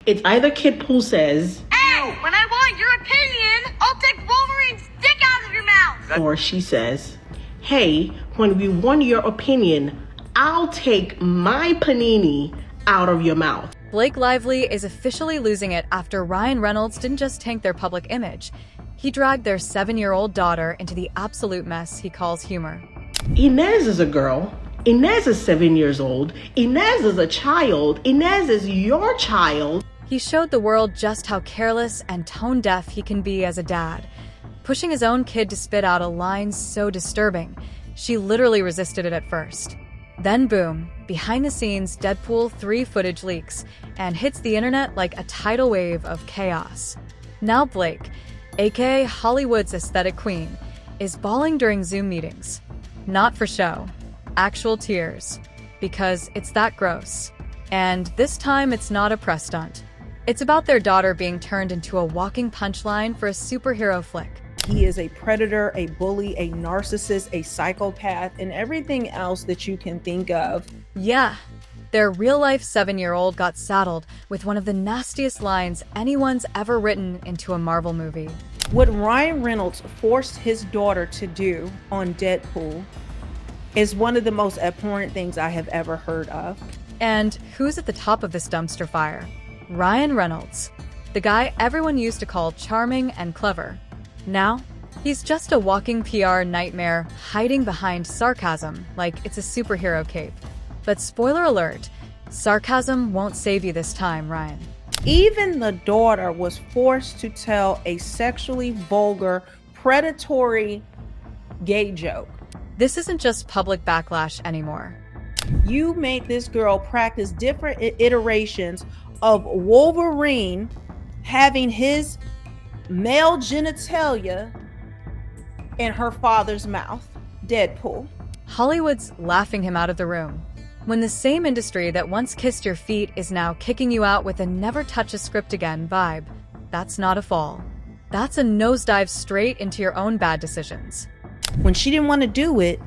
It's either Kid Pool says, "Hey, when I want your opinion, I'll take Wolverine's dick out of your mouth." Or she says, hey, when we want your opinion, I'll take my panini out of your mouth. Blake Lively is officially losing it after Ryan Reynolds didn't just tank their public image. He dragged their 7-year-old daughter into the absolute mess he calls humor. Inez is a girl. Inez is 7 years old. Inez is a child. Inez is your child. He showed the world just how careless and tone-deaf he can be as a dad, pushing his own kid to spit out a line so disturbing, she literally resisted it at first. Then boom, behind the scenes, Deadpool 3 footage leaks and hits the internet like a tidal wave of chaos. Now Blake, aka Hollywood's aesthetic queen, is bawling during Zoom meetings. Not for show, actual tears, because it's that gross. And this time it's not a press stunt. It's about their daughter being turned into a walking punchline for a superhero flick. He is a predator, a bully, a narcissist, a psychopath, and everything else that you can think of. Yeah, their real-life 7-year-old got saddled with one of the nastiest lines anyone's ever written into a Marvel movie. What Ryan Reynolds forced his daughter to do on Deadpool is one of the most abhorrent things I have ever heard of. And who's at the top of this dumpster fire? Ryan Reynolds, the guy everyone used to call charming and clever. Now, he's just a walking PR nightmare hiding behind sarcasm like it's a superhero cape. But spoiler alert, sarcasm won't save you this time, Ryan. Even the daughter was forced to tell a sexually vulgar, predatory gay joke. This isn't just public backlash anymore. You made this girl practice different iterations of Wolverine having his male genitalia in her father's mouth. Deadpool. Hollywood's laughing him out of the room. When the same industry that once kissed your feet is now kicking you out with a never touch a script again vibe, that's not a fall. That's a nosedive straight into your own bad decisions. When she didn't want to do it,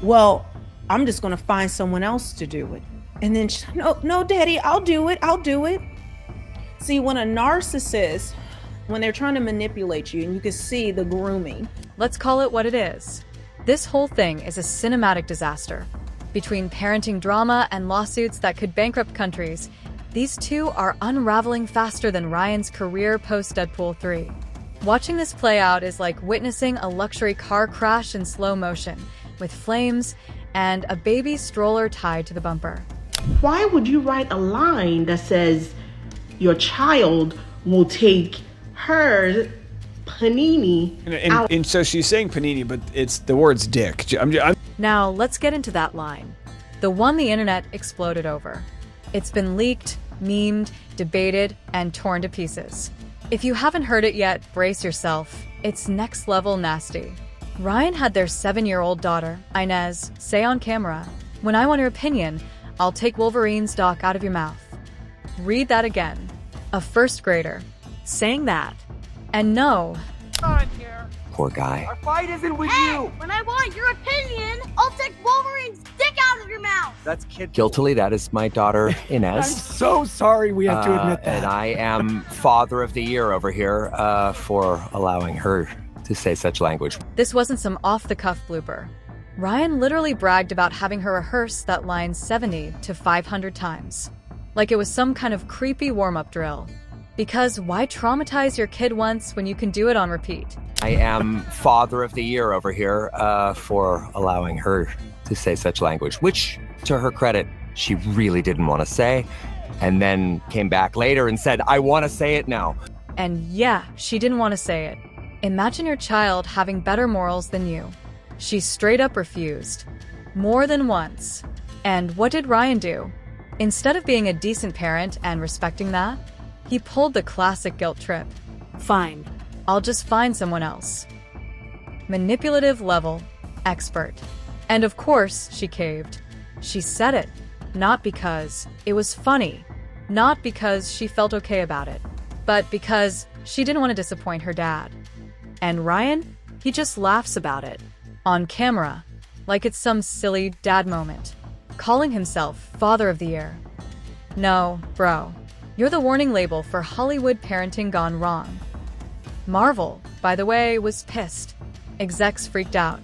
well, I'm just going to find someone else to do it. And then, no, daddy, I'll do it. See, when a narcissist, when they're trying to manipulate you, and you can see the grooming. Let's call it what it is. This whole thing is a cinematic disaster. Between parenting drama and lawsuits that could bankrupt countries, these two are unraveling faster than Ryan's career post-Deadpool 3. Watching this play out is like witnessing a luxury car crash in slow motion, with flames and a baby stroller tied to the bumper. Why would you write a line that says your child will take her panini out? And so she's saying panini, but it's the word's dick. Now, let's get into that line. The one the internet exploded over. It's been leaked, memed, debated, and torn to pieces. If you haven't heard it yet, brace yourself. It's next level nasty. Ryan had their 7-year-old daughter, Inez, say on camera, "When I want your opinion, I'll take Wolverine's doc out of your mouth." Read that again. A first grader saying that. And no. Poor guy. Our fight isn't with Hey, you. when I want your opinion, I'll take Wolverine's dick out of your mouth. That's kid. Guiltily, that is my daughter, I'm Inez. so sorry we have to admit that. And I am Father of the Year over here for allowing her to say such language. This wasn't some off-the-cuff blooper. Ryan literally bragged about having her rehearse that line 70 to 500 times. Like it was some kind of creepy warm-up drill. Because why traumatize your kid once when you can do it on repeat? I am Father of the Year over here for allowing her to say such language, which, to her credit, she really didn't want to say, and then came back later and said, "I want to say it now." And yeah, she didn't want to say it. Imagine your child having better morals than you. She straight up refused. More than once. And what did Ryan do? Instead of being a decent parent and respecting that, he pulled the classic guilt trip. Fine, I'll just find someone else. Manipulative level, expert. And of course, she caved. She said it, not because it was funny, not because she felt okay about it, but because she didn't want to disappoint her dad. And Ryan, he just laughs about it, on camera, like it's some silly dad moment, calling himself Father of the Year. No, bro. You're the warning label for Hollywood parenting gone wrong. Marvel, by the way, was pissed. Execs freaked out.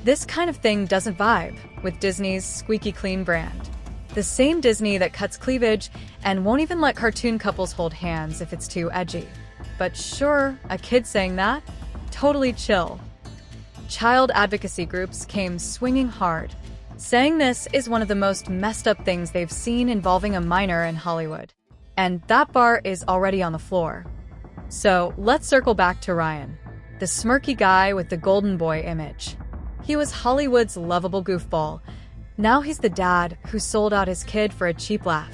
This kind of thing doesn't vibe with Disney's squeaky clean brand. The same Disney that cuts cleavage and won't even let cartoon couples hold hands if it's too edgy. But sure, a kid saying that? Totally chill. Child advocacy groups came swinging hard, saying this is one of the most messed up things they've seen involving a minor in Hollywood. And that bar is already on the floor. So let's circle back to Ryan, the smirky guy with the golden boy image. He was Hollywood's lovable goofball. Now he's the dad who sold out his kid for a cheap laugh.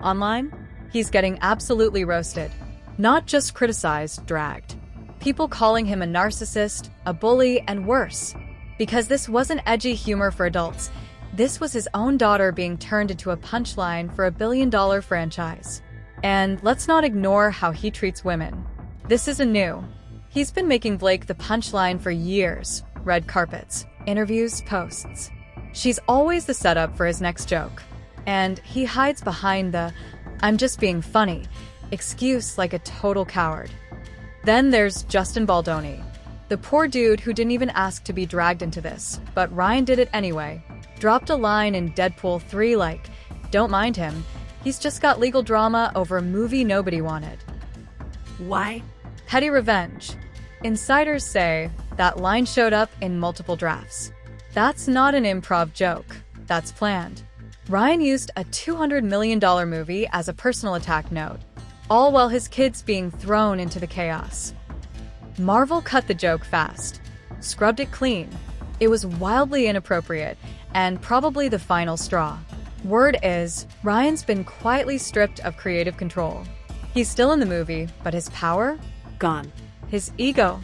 Online, he's getting absolutely roasted. Not just criticized, dragged. People calling him a narcissist, a bully, and worse. Because this wasn't edgy humor for adults. This was his own daughter being turned into a punchline for a billion-dollar franchise. And let's not ignore how he treats women. This isn't new. He's been making Blake the punchline for years. Red carpets, interviews, posts. She's always the setup for his next joke. And he hides behind the "I'm just being funny" excuse like a total coward. Then there's Justin Baldoni, the poor dude who didn't even ask to be dragged into this, but Ryan did it anyway. Dropped a line in Deadpool 3 like, "Don't mind him, he's just got legal drama over a movie nobody wanted." Why? Petty revenge. Insiders say that line showed up in multiple drafts. That's not an improv joke. That's planned. Ryan used a $200 million movie as a personal attack note, all while his kid's being thrown into the chaos. Marvel cut the joke fast, scrubbed it clean. It was wildly inappropriate, and probably the final straw. Word is, Ryan's been quietly stripped of creative control. He's still in the movie, but his power? Gone. His ego?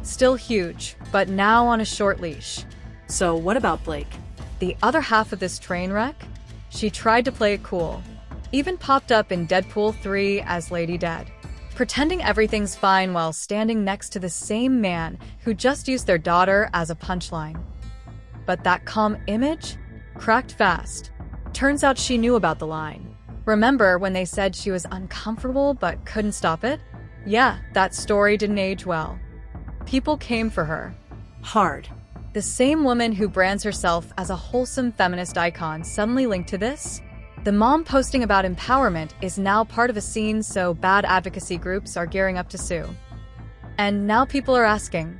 Still huge, but now on a short leash. So what about Blake? The other half of this train wreck? She tried to play it cool. Even popped up in Deadpool 3 as Lady Dead, pretending everything's fine while standing next to the same man who just used their daughter as a punchline. But that calm image? Cracked fast. Turns out she knew about the line. Remember when they said she was uncomfortable but couldn't stop it? Yeah, that story didn't age well. People came for her. Hard. The same woman who brands herself as a wholesome feminist icon suddenly linked to this? The mom posting about empowerment is now part of a scene, so bad advocacy groups are gearing up to sue. And now people are asking,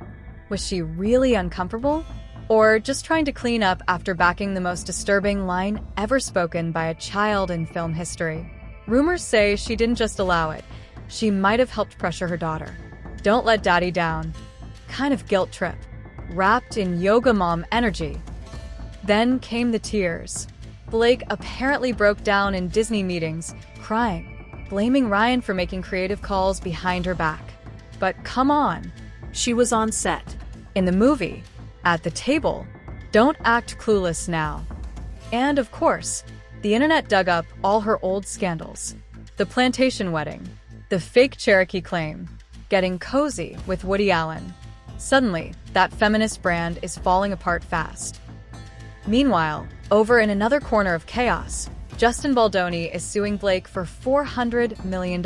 was she really uncomfortable? Or just trying to clean up after backing the most disturbing line ever spoken by a child in film history? Rumors say she didn't just allow it. She might have helped pressure her daughter. Don't let daddy down. Kind of guilt trip, wrapped in yoga mom energy. Then came the tears. Blake apparently broke down in Disney meetings, crying, blaming Ryan for making creative calls behind her back. But come on. She was on set. In the movie, at the table. Don't act clueless now. And of course, the internet dug up all her old scandals. The plantation wedding, the fake Cherokee claim, getting cozy with Woody Allen. Suddenly, that feminist brand is falling apart fast. Meanwhile, over in another corner of chaos, Justin Baldoni is suing Blake for $400 million.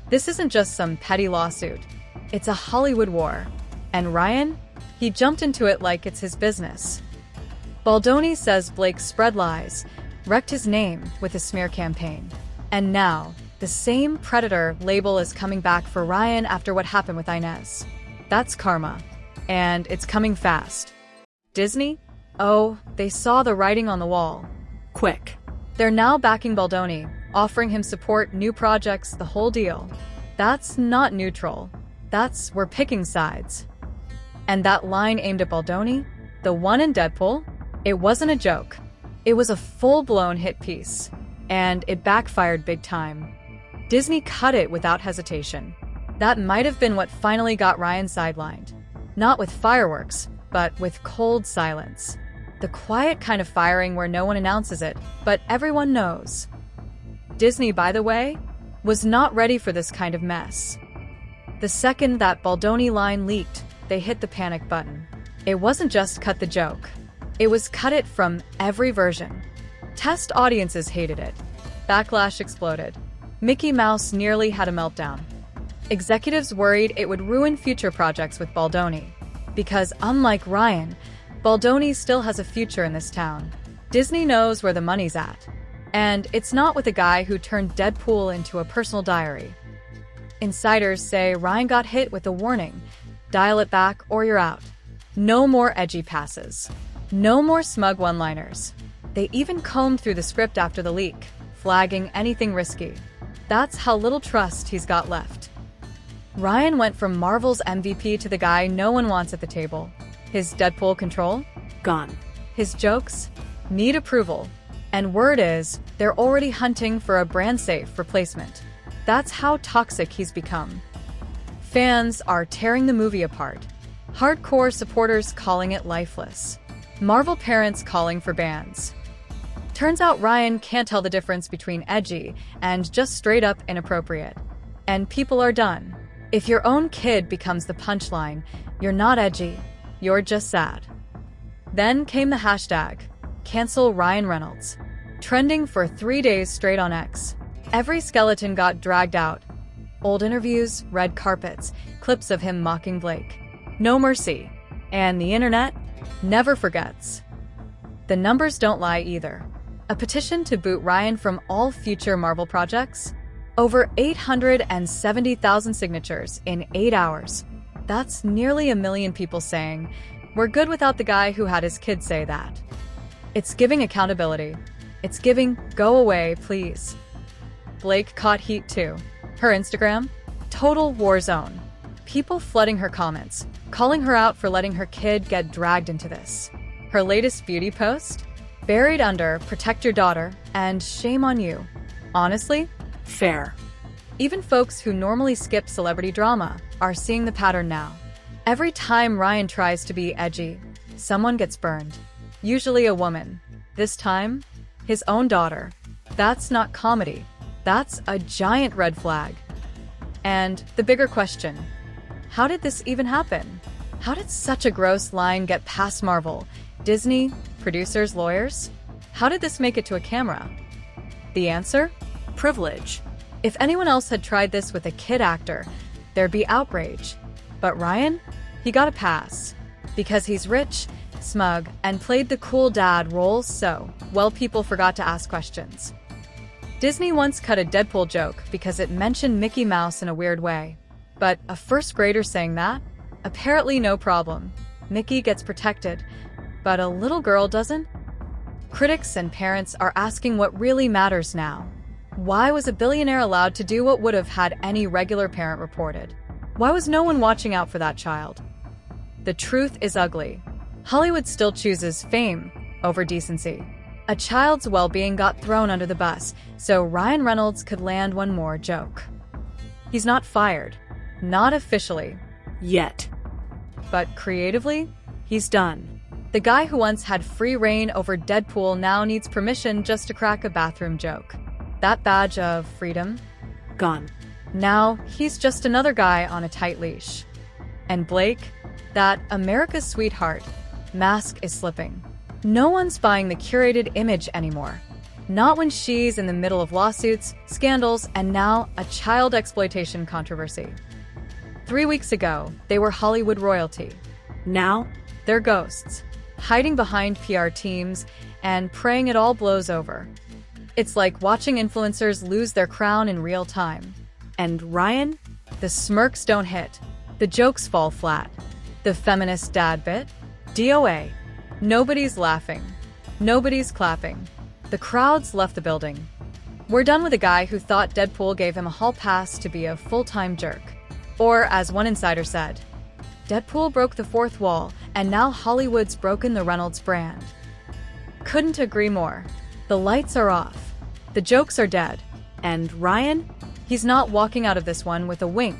This isn't just some petty lawsuit. It's a Hollywood war. And Ryan? He jumped into it like it's his business. Baldoni says Blake spread lies, wrecked his name with a smear campaign. And now, the same predator label is coming back for Ryan after what happened with Inez. That's karma. And it's coming fast. Disney? Oh, they saw the writing on the wall. Quick. They're now backing Baldoni, offering him support, new projects, the whole deal. That's not neutral. That's we're picking sides. And that line aimed at Baldoni, the one in Deadpool, it wasn't a joke. It was a full-blown hit piece. And it backfired big time. Disney cut it without hesitation. That might have been what finally got Ryan sidelined. Not with fireworks, but with cold silence. The quiet kind of firing where no one announces it, but everyone knows. Disney, by the way, was not ready for this kind of mess. The second that Baldoni line leaked, they hit the panic button. It wasn't just cut the joke. It was cut it from every version. Test audiences hated it. Backlash exploded. Mickey Mouse nearly had a meltdown. Executives worried it would ruin future projects with Baldoni. Because unlike Ryan, Baldoni still has a future in this town. Disney knows where the money's at. And it's not with a guy who turned Deadpool into a personal diary. Insiders say Ryan got hit with a warning. Dial it back or you're out. No more edgy passes. No more smug one-liners. They even combed through the script after the leak, flagging anything risky. That's how little trust he's got left. Ryan went from Marvel's MVP to the guy no one wants at the table. His Deadpool control? Gone. His jokes? Need approval. And word is, they're already hunting for a brand-safe replacement. That's how toxic he's become. Fans are tearing the movie apart. Hardcore supporters calling it lifeless. Marvel parents calling for bans. Turns out Ryan can't tell the difference between edgy and just straight-up inappropriate. And people are done. If your own kid becomes the punchline, you're not edgy, you're just sad. Then came the hashtag, cancel Ryan Reynolds. Trending for 3 days straight on X. Every skeleton got dragged out. Old interviews, red carpets, clips of him mocking Blake. No mercy. And the internet never forgets. The numbers don't lie either. A petition to boot Ryan from all future Marvel projects? Over 870,000 signatures in 8 hours. That's nearly 1 million people saying, we're good without the guy who had his kid say that. It's giving accountability. It's giving, go away, please. Blake caught heat too. Her Instagram? Total war zone. People flooding her comments, calling her out for letting her kid get dragged into this. Her latest beauty post? Buried under, protect your daughter, and shame on you. Honestly? Fair. Even folks who normally skip celebrity drama are seeing the pattern now. Every time Ryan tries to be edgy, someone gets burned. Usually a woman. This time, his own daughter. That's not comedy. That's a giant red flag. And the bigger question, how did this even happen? How did such a gross line get past Marvel, Disney, producers, lawyers? How did this make it to a camera? The answer? Privilege. If anyone else had tried this with a kid actor, there'd be outrage. But Ryan? He got a pass. Because he's rich, smug, and played the cool dad role so well people forgot to ask questions. Disney once cut a Deadpool joke because it mentioned Mickey Mouse in a weird way. But a first grader saying that? Apparently no problem. Mickey gets protected, but a little girl doesn't? Critics and parents are asking what really matters now. Why was a billionaire allowed to do what would have had any regular parent reported? Why was no one watching out for that child? The truth is ugly. Hollywood still chooses fame over decency. A child's well-being got thrown under the bus, so Ryan Reynolds could land one more joke. He's not fired. Not officially. Yet. But creatively, he's done. The guy who once had free reign over Deadpool now needs permission just to crack a bathroom joke. That badge of freedom? Gone. Now, he's just another guy on a tight leash. And Blake, that America's sweetheart, mask is slipping. No one's buying the curated image anymore. Not when she's in the middle of lawsuits, scandals, and now a child exploitation controversy. 3 weeks ago, they were Hollywood royalty. Now, they're ghosts, hiding behind PR teams and praying it all blows over. It's like watching influencers lose their crown in real time. And Ryan? The smirks don't hit. The jokes fall flat. The feminist dad bit? DOA. Nobody's laughing. Nobody's clapping. The crowds left the building. We're done with a guy who thought Deadpool gave him a hall pass to be a full-time jerk. Or, as one insider said, Deadpool broke the fourth wall, and now Hollywood's broken the Reynolds brand. Couldn't agree more. The lights are off. The jokes are dead. And Ryan? He's not walking out of this one with a wink.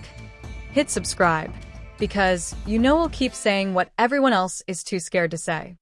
Hit subscribe, because you know we'll keep saying what everyone else is too scared to say.